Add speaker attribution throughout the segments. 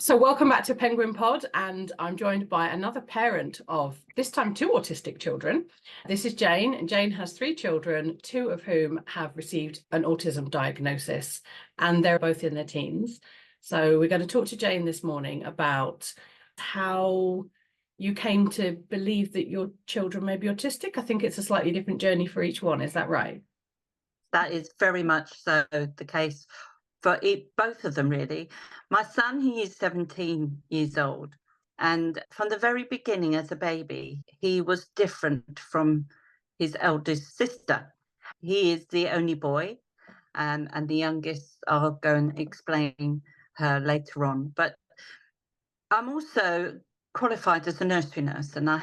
Speaker 1: So welcome back to PenguinPod, and I'm joined by another parent of, this time, two autistic children. This is Jane, and Jane has three children, two of whom have received an autism diagnosis, and they're both in their teens. So we're going to talk to Jane this morning about how you came to believe that your children may be autistic. I think it's a slightly different journey for each one. Is that right?
Speaker 2: That is very much so the case for both of them, really. My son, he is 17 years old. And from the very beginning as a baby, he was different from his eldest sister. He is the only boy, and the youngest, I'll go and explain her later on. But I'm also qualified as a nursery nurse, and I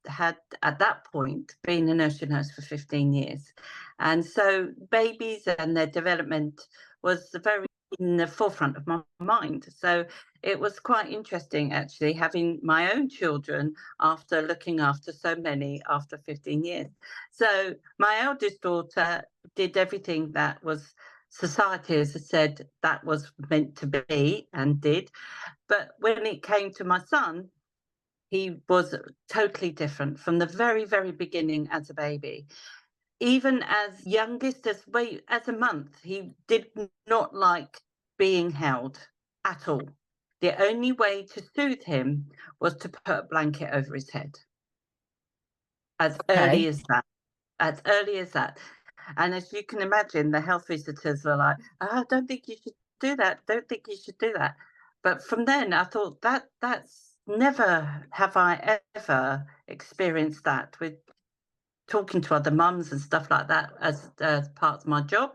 Speaker 2: had at that point been a nursery nurse for 15 years. And so babies and their development was very in the forefront of my mind. So it was quite interesting, actually, having my own children after looking after so many after 15 years. So my eldest daughter did everything that was society has said that was meant to be and did. But when it came to my son, he was totally different from the very, very beginning as a baby. Even as youngest as a month, he did not like being held at all. The only way to soothe him was to put a blanket over his head. As early as that. As early as that. And as you can imagine, the health visitors were like, "Oh, I don't think you should do that. Don't think you should do that." But from then I thought that's never have I ever experienced that with talking to other mums and stuff like that as part of my job.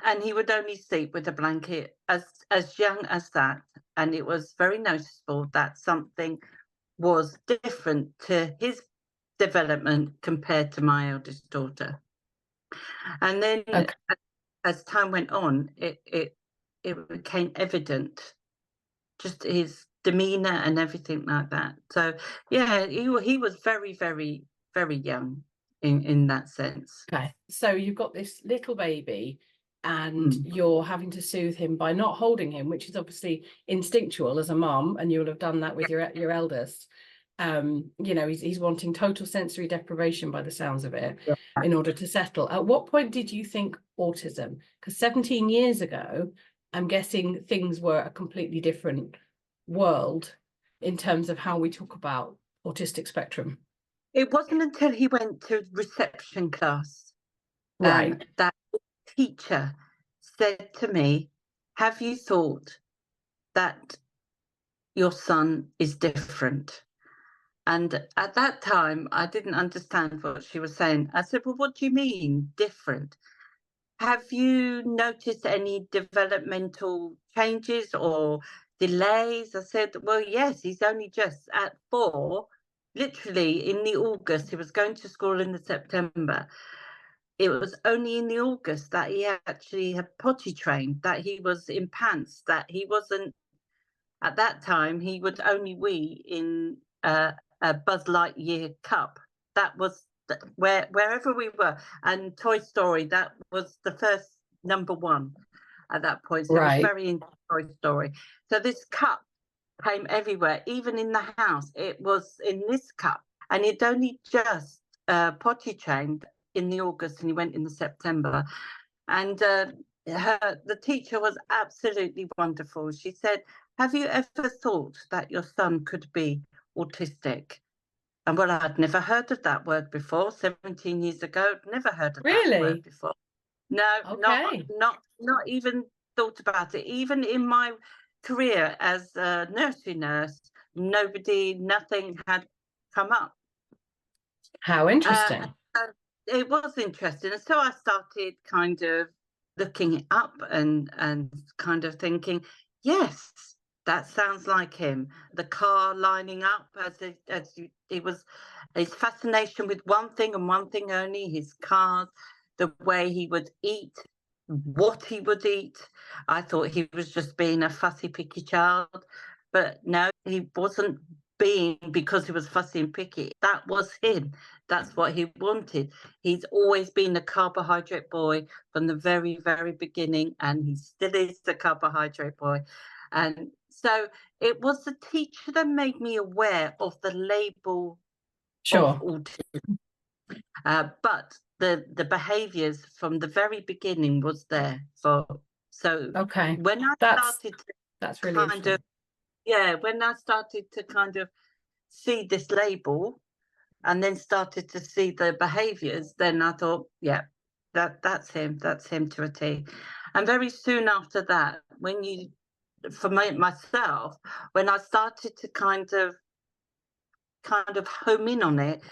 Speaker 2: And he would only sleep with a blanket as young as that. And it was very noticeable that something was different to his development compared to my eldest daughter. And then as time went on, it became evident, just his demeanor and everything like that. So yeah, he was very, very, very young in that sense.
Speaker 1: Okay, so you've got this little baby and you're having to soothe him by not holding him, which is obviously instinctual as a mum, and you'll have done that with your eldest. He's wanting total sensory deprivation by the sounds of it in order to settle. At what point did you think autism? Because 17 years ago, I'm guessing things were a completely different world in terms of how we talk about autistic spectrum.
Speaker 2: It wasn't until he went to reception class
Speaker 1: Right.
Speaker 2: that the teacher said to me, "Have you thought that your son is different?" And at that time, I didn't understand what she was saying. I said, "Well, what do you mean different? Have you noticed any developmental changes or delays?" I said, "Well, yes, he's only just at 4. Literally in the August, he was going to school in the September. It was only in the August that he actually had potty trained, that he was in pants, that he wasn't, at that time, he would only wee in a Buzz Lightyear cup. That was wherever we were. And Toy Story, that was the first number one at that point. So
Speaker 1: Right.
Speaker 2: it was very into Toy Story. So this cup came everywhere, even in the house. It was in this cup. And he'd only just potty trained in the August, and he went in the September. And the teacher was absolutely wonderful. She said, "Have you ever thought that your son could be autistic?" And well, I'd never heard of that word before. 17 years ago, never heard of that word before. No,
Speaker 1: Okay.
Speaker 2: not even thought about it. Even in my career as a nursery nurse, nothing had come up.
Speaker 1: How interesting.
Speaker 2: It was interesting. And so I started kind of looking it up and kind of thinking, yes, that sounds like him. The car lining up it was his fascination with one thing and one thing only, his cars, the way he would eat, what he would eat. I thought he was just being a fussy, picky child. But no, he wasn't being because he was fussy and picky. That was him. That's what he wanted. He's always been a carbohydrate boy from the very, very beginning, and he still is the carbohydrate boy. And So it was the teacher that made me aware of the label of
Speaker 1: Sure.
Speaker 2: autism, but the behaviours from the very beginning was there. So
Speaker 1: Okay.
Speaker 2: when I
Speaker 1: That's
Speaker 2: started to
Speaker 1: that's really
Speaker 2: kind of
Speaker 1: interesting.
Speaker 2: when I started to kind of see this label and then started to see the behaviours, then I thought, yeah, that's him to a T. And very soon after that, for myself, when I started to kind of home in on it,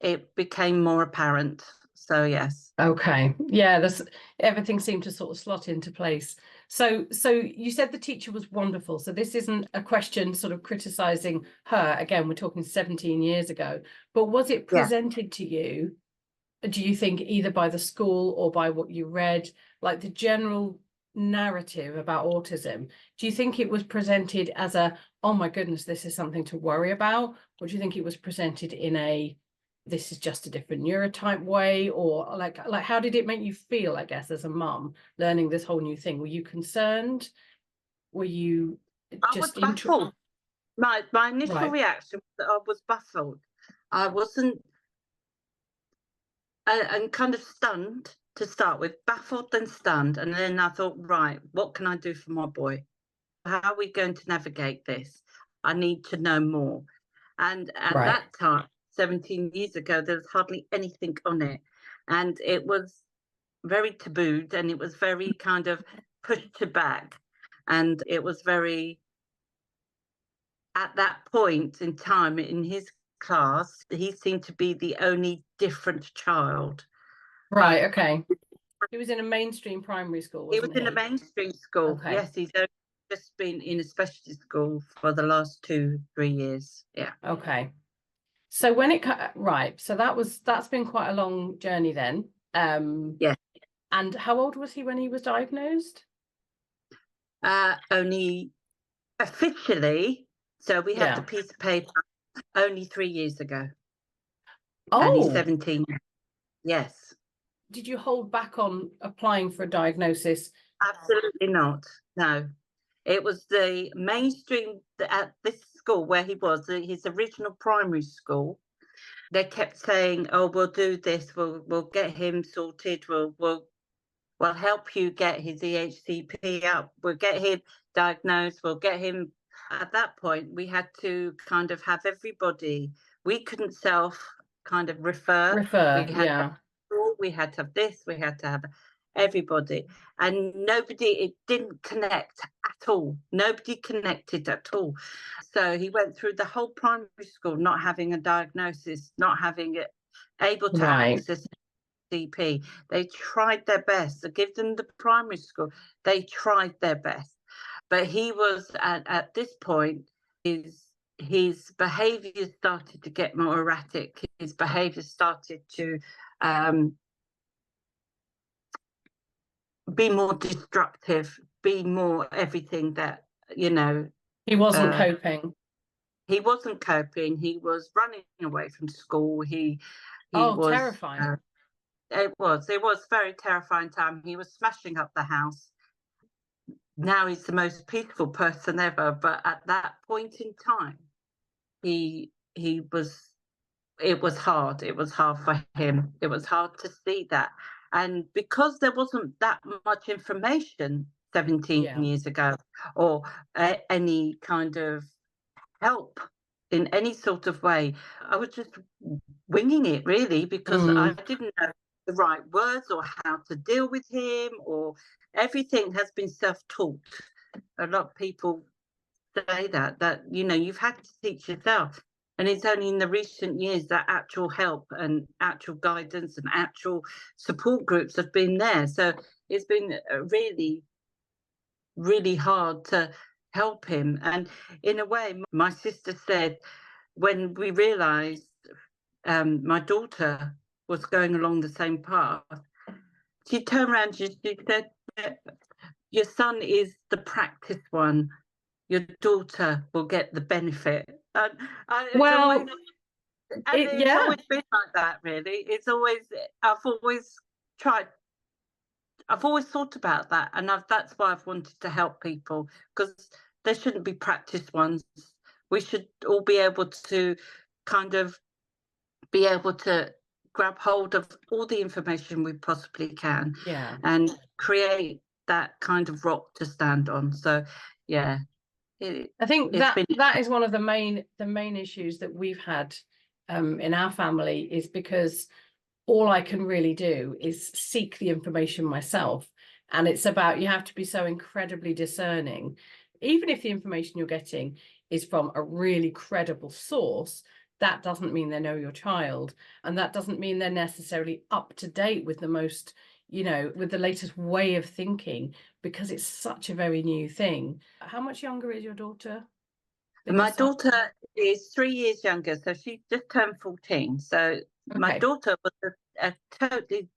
Speaker 2: it became more apparent. So yes.
Speaker 1: Okay. Yeah, there's everything seemed to sort of slot into place. So you said the teacher was wonderful. So this isn't a question sort of criticizing her. Again, we're talking 17 years ago. But was it
Speaker 2: Yeah.
Speaker 1: presented to you, do you think, either by the school or by what you read, like the general narrative about autism? Do you think it was presented as a, oh my goodness, this is something to worry about? Or do you think it was presented in a, this is just a different neurotype way? Or like how did it make you feel, I guess, as a mum, learning this whole new thing? Were you concerned? Were you
Speaker 2: I was
Speaker 1: just
Speaker 2: baffled. My initial
Speaker 1: Right.
Speaker 2: reaction was that I was baffled. I wasn't, and kind of stunned to start with, baffled then stunned, and then I thought, right, what can I do for my boy? How are we going to navigate this? I need to know more. And at
Speaker 1: Right.
Speaker 2: that time, 17 years ago, there was hardly anything on it, and it was very tabooed, and it was very kind of pushed to back, and it was very, at that point in time in his class, he seemed to be the only different child.
Speaker 1: Right.
Speaker 2: But
Speaker 1: Okay. He was in a mainstream primary school,
Speaker 2: he was
Speaker 1: wasn't
Speaker 2: in a
Speaker 1: he?
Speaker 2: mainstream school.
Speaker 1: Okay.
Speaker 2: Yes, he's only just been in a specialist school for the last 2-3 years. Yeah.
Speaker 1: Okay. So when it right, so that's been quite a long journey then.
Speaker 2: Yeah.
Speaker 1: And how old was he when he was diagnosed?
Speaker 2: Only officially, so we have the
Speaker 1: Yeah.
Speaker 2: piece of paper only 3 years ago, and he's
Speaker 1: Oh,
Speaker 2: 17. Yes.
Speaker 1: did you hold back on applying for a diagnosis?
Speaker 2: Absolutely not. No. It was the mainstream at this school where he was, his original primary school. They kept saying, "Oh, we'll do this. We'll get him sorted. We'll help you get his EHCP up. We'll get him diagnosed. We'll get him." At that point, we had to kind of have everybody. We couldn't self kind of refer. We
Speaker 1: Refer,
Speaker 2: had
Speaker 1: yeah.
Speaker 2: we had to have this. We had to have everybody, and nobody. It didn't connect at all. Nobody connected at all. So he went through the whole primary school not having a diagnosis, not having it able to
Speaker 1: Right.
Speaker 2: access CP. They tried their best to give them the primary school. They tried their best, but he was at this point. His behaviour started to get more erratic. His behaviour started to be more destructive, be more everything that you know.
Speaker 1: He wasn't
Speaker 2: Uh,
Speaker 1: coping.
Speaker 2: he wasn't coping. He was running away from school. He
Speaker 1: Oh,
Speaker 2: was.
Speaker 1: terrifying.
Speaker 2: It was very terrifying time. He was smashing up the house. Now he's the most peaceful person ever, but at that point in time, he was. It was hard. It was hard for him. It was hard to see that, and because there wasn't that much information 17
Speaker 1: Yeah.
Speaker 2: years ago, or any kind of help in any sort of way, I was just winging it really because I
Speaker 1: Mm.
Speaker 2: didn't know the right words or how to deal with him, or everything has been self-taught. A lot of people say that you've had to teach yourself, and it's only in the recent years that actual help and actual guidance and actual support groups have been there. So it's been really, really hard to help him. And in a way, my sister said, when we realized my daughter was going along the same path, she turned around and she said, "Your son is the practice one. Your daughter will get the benefit." And it's always,
Speaker 1: Well,
Speaker 2: and it's
Speaker 1: yeah.
Speaker 2: always been like that. Really, it's always. Tried. I've always thought about that, and that's why I've wanted to help people, because there shouldn't be practice ones. We should all be able to kind of be able to grab hold of all the information we possibly can
Speaker 1: Yeah.
Speaker 2: and create that kind of rock to stand on. So yeah,
Speaker 1: I think
Speaker 2: it's been
Speaker 1: that is one of the main issues that we've had in our family, is because all I can really do is seek the information myself. And it's about, you have to be so incredibly discerning. Even if the information you're getting is from a really credible source, that doesn't mean they know your child. And that doesn't mean they're necessarily up to date with the most, with the latest way of thinking, because it's such a very new thing. How much younger is your daughter?
Speaker 2: my daughter is 3 years younger, so she just turned 14. So my
Speaker 1: Okay.
Speaker 2: daughter was a totally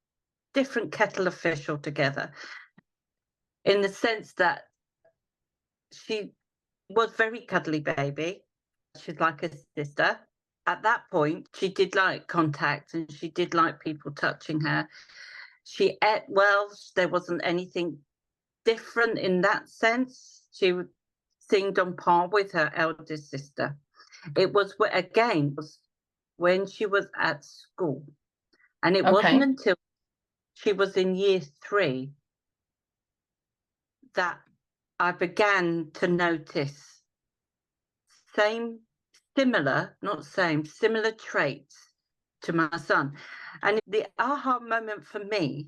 Speaker 2: different kettle of fish altogether, in the sense that she was very cuddly baby. She's like a sister. At that point, she did like contact and she did like people touching her. She ate well. There wasn't anything different in that sense. She seemed on par with her eldest sister. It was, again, when she was at school. And it wasn't until she was in year 3 that I began to notice similar traits to my son. And the aha moment for me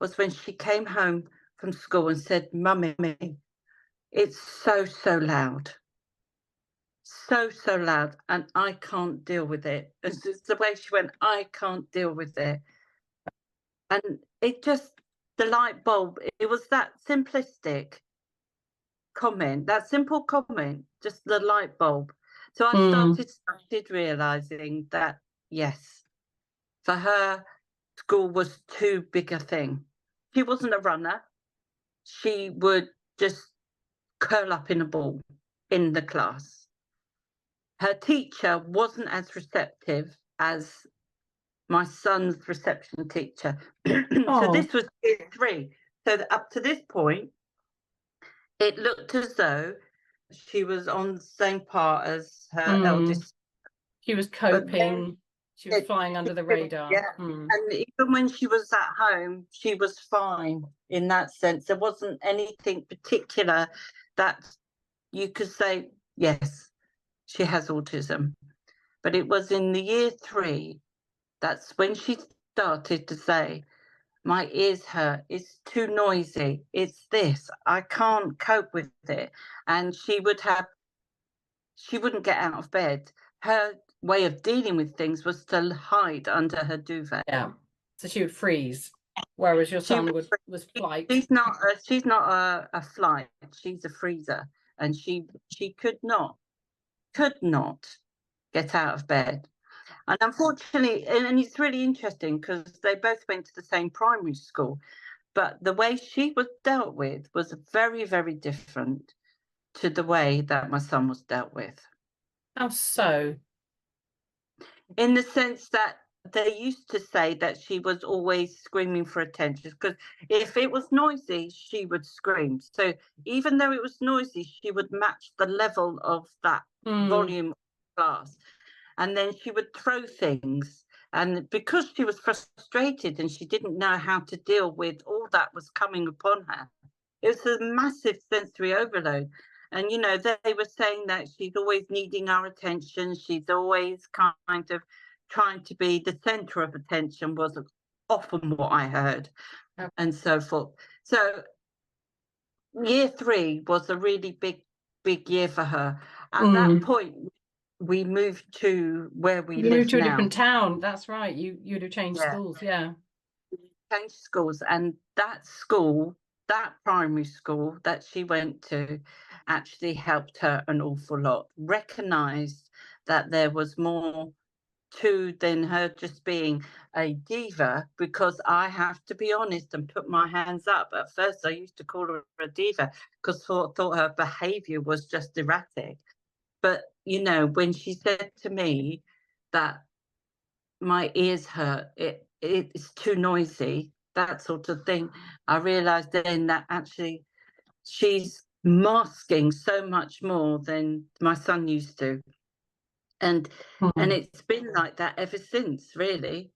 Speaker 2: was when she came home from school and said, "Mummy, it's so, so loud. So, so loud. And I can't deal with it." It's just the way she went, "I can't deal with it." And it just, the light bulb, it was that simplistic comment, that simple comment, just the light bulb. So I started realizing that, yes, for her, school was too big a thing. She wasn't a runner. She would just curl up in a ball in the class. Her teacher wasn't as receptive as my son's reception teacher. So this was year 3. So up to this point, it looked as though she was on the same par as her eldest.
Speaker 1: She was
Speaker 2: But then
Speaker 1: coping. She was flying under the radar.
Speaker 2: yeah. And even when she was at home, she was fine in that sense. There wasn't anything particular that you could say, yes, she has autism. But it was in the year 3, that's when she started to say, "My ears hurt, it's too noisy, it's this, I can't cope with it." And she wouldn't get out of bed. Her way of dealing with things was to hide under her duvet.
Speaker 1: Yeah. So she would freeze, whereas your son was flight.
Speaker 2: She's not a flight. She's a freezer, and she could not get out of bed. And unfortunately, and it's really interesting because they both went to the same primary school, but the way she was dealt with was very, very different to the way that my son was dealt with.
Speaker 1: How so?
Speaker 2: In the sense that they used to say that she was always screaming for attention, because if it was noisy, she would scream. So even though it was noisy, she would match the level of that volume of class. And then she would throw things. And because she was frustrated and she didn't know how to deal with all that was coming upon her, it was a massive sensory overload. And, they were saying that she's always needing our attention. She's always kind of trying to be the center of attention, was often what I heard, and so forth. So year 3 was a really big year for her. At that point, we moved to where we live now.
Speaker 1: You moved to a different town. That's right. You'd have changed schools. Yeah.
Speaker 2: Changed schools. And that school, that primary school that she went to, actually helped her an awful lot. Recognized that there was more to than her just being a diva, because I have to be honest and put my hands up. At first, I used to call her a diva because I thought her behavior was just erratic. But, when she said to me that my ears hurt, it's too noisy, that sort of thing, I realized then that actually she's masking so much more than my son used to. And it's been like that ever since, really.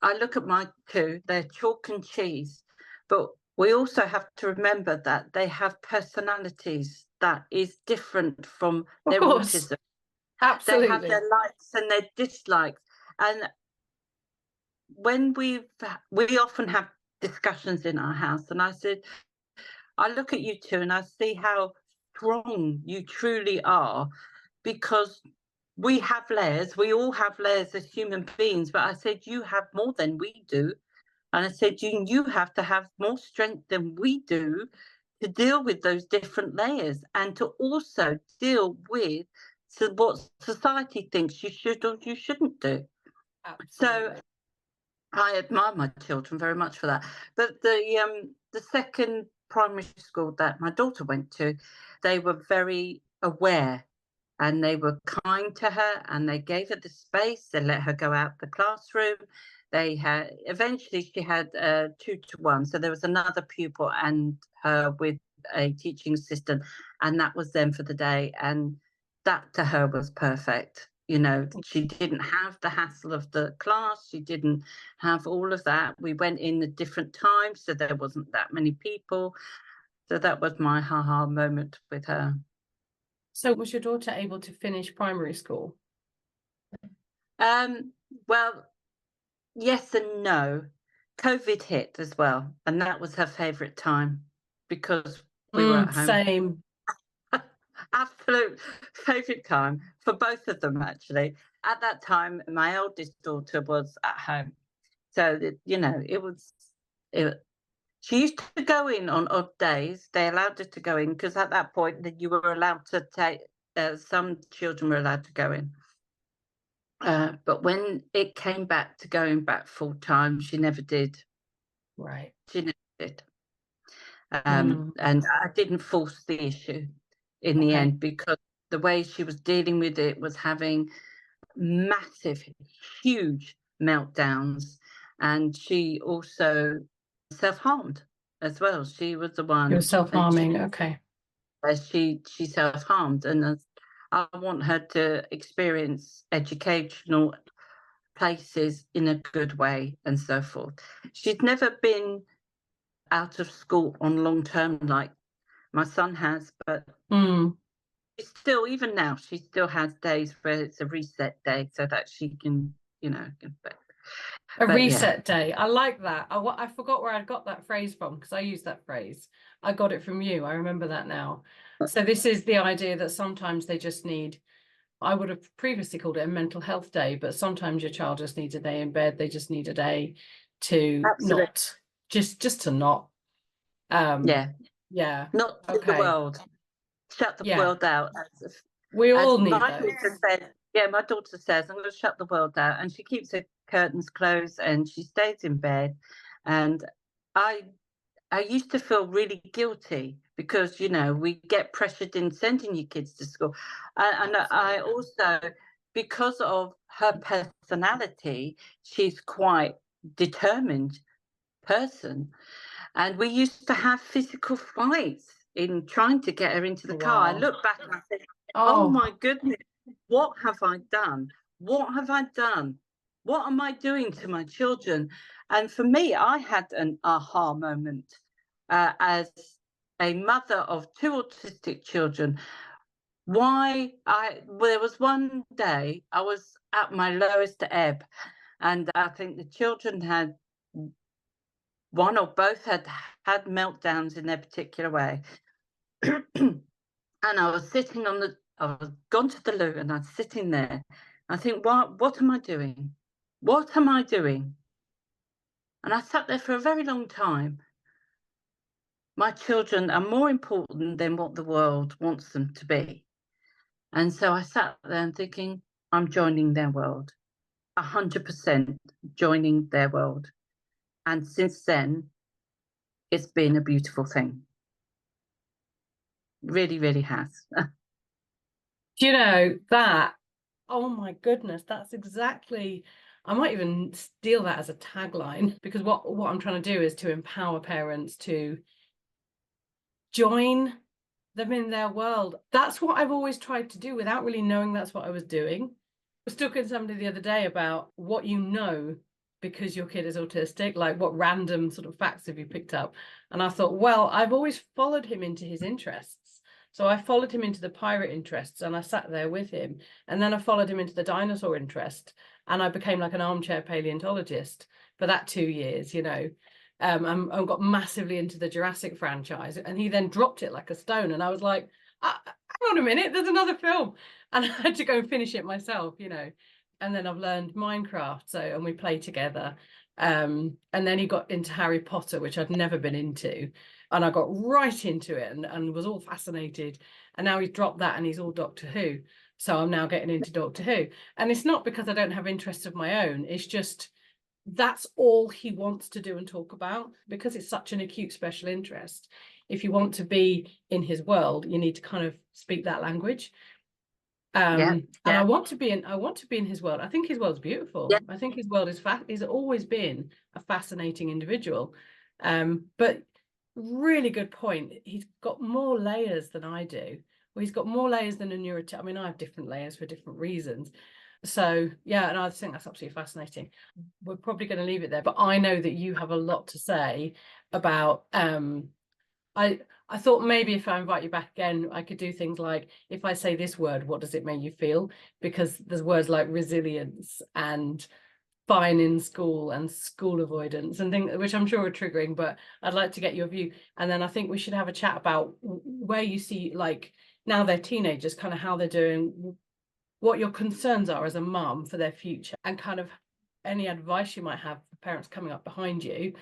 Speaker 2: I look at my two, they're chalk and cheese, but we also have to remember that they have personalities that is different from
Speaker 1: Of
Speaker 2: their
Speaker 1: course,
Speaker 2: autism. They have
Speaker 1: absolutely.
Speaker 2: their likes and their dislikes. And when we often have discussions in our house, and I said, I look at you two and I see how strong you truly are, because we have layers. We all have layers as human beings, but I said, you have more than we do. And I said, you have to have more strength than we do to deal with those different layers, and to also deal with what society thinks you should or you shouldn't do. So
Speaker 1: Absolutely.
Speaker 2: I admire my children very much for that. But the second primary school that my daughter went to, they were very aware, and they were kind to her, and they gave her the space. They let her go out the classroom. They had, eventually she had 2-to-1, so there was another pupil and her with a teaching assistant, and that was them for the day. And that to her was perfect. You know, she didn't have the hassle of the class. She didn't have all of that. We went in at different times, so there wasn't that many people. So that was my ha-ha moment with her.
Speaker 1: So was your daughter able to finish primary school?
Speaker 2: Well, yes and no. COVID hit as well, and that was her favourite time because we were at home.
Speaker 1: Same.
Speaker 2: Absolute favourite time for both of them, actually. At that time, my eldest daughter was at home, so that, you know, she used to go in on odd days. They allowed her to go in because at that point that you were allowed to take. Some children were allowed to go in. But when it came back to going back full time, she never did.
Speaker 1: Right.
Speaker 2: She never did. And I didn't force the issue in the end, because the way she was dealing with it was having massive, huge meltdowns. And she also self-harmed as well. She was the one.
Speaker 1: You were self-harming. Okay.
Speaker 2: She self-harmed, and I want her to experience educational places in a good way and so forth. She's never been out of school on long term like my son has, but she's still, even now, she still has days where it's a reset day so that she can, you know,
Speaker 1: A reset day. I like that. I forgot where I got that phrase from, because I use that phrase. I got it from you. I remember that now. So this is the idea that sometimes they just need, I would have previously called it a mental health day, but sometimes your child just needs a day in bed. They just need a day to
Speaker 2: Absolutely.
Speaker 1: not, just to not. Not
Speaker 2: to the world. Shut the world out.
Speaker 1: We all need
Speaker 2: my
Speaker 1: those.
Speaker 2: daughter said, my daughter says, I'm going to shut the world out, and she keeps her curtains closed and she stays in bed. And I used to feel really guilty because, you know, we get pressured in sending your kids to school. And I also, because of her personality, she's quite determined person. And we used to have physical fights in trying to get her into the car. I look back and I think, oh my goodness, what have I done? What have I done? What am I doing to my children? And for me, I had an aha moment as a mother of 2 autistic children. There was one day I was at my lowest ebb, and I think the children had, one or both had meltdowns in their particular way. And I was sitting I was gone to the loo, and I'm sitting there. I think, what am I doing? What am I doing? And I sat there for a very long time. My children are more important than what the world wants them to be. And so I sat there and thinking, I'm joining their world, 100% joining their world. And since then, it's been a beautiful thing. Really, really has.
Speaker 1: Do you know that? Oh my goodness, that's exactly, I might even steal that as a tagline, because what I'm trying to do is to empower parents to join them in their world. That's what I've always tried to do without really knowing that's what I was doing. I was talking to somebody the other day about what you know because your kid is autistic, like what random sort of facts have you picked up? And I thought, well, I've always followed him into his interests. So I followed him into the pirate interests and I sat there with him. And then I followed him into the dinosaur interest and I became like an armchair paleontologist for that 2 years, you know. And got massively into the Jurassic franchise, and he then dropped it like a stone, and I was like, hang on a minute, there's another film, and I had to go and finish it myself, you know. And then I've learned Minecraft, so, and we play together. And then he got into Harry Potter, which I'd never been into, and I got right into it and was all fascinated. And now he's dropped that and he's all Doctor Who, so I'm now getting into Doctor Who. And it's not because I don't have interests of my own, it's just that's all he wants to do and talk about, because it's such an acute special interest. If you want to be in his world, you need to kind of speak that language. And I want to be in his world. I think his world's beautiful. I think his world is he's always been a fascinating individual. But really good point. He's got more layers than I do. Well, he's got more layers than a neurotypical. I mean, I have different layers for different reasons. So yeah, and I think that's absolutely fascinating. We're probably going to leave it there, but I know that you have a lot to say about I thought maybe if I invite you back again, I could do things like, if I say this word, what does it make you feel? Because there's words like resilience and fine in school and school avoidance and things which I'm sure are triggering, but I'd like to get your view. And then I think we should have a chat about where you see, like, now they're teenagers, kind of how they're doing, what your concerns are as a mum for their future, and kind of any advice you might have for parents coming up behind you,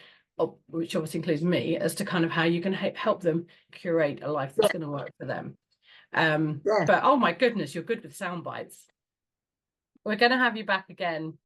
Speaker 1: which obviously includes me, as to kind of how you can help them curate a life that's going to work for them. But oh my goodness, you're good with sound bites. We're going to have you back again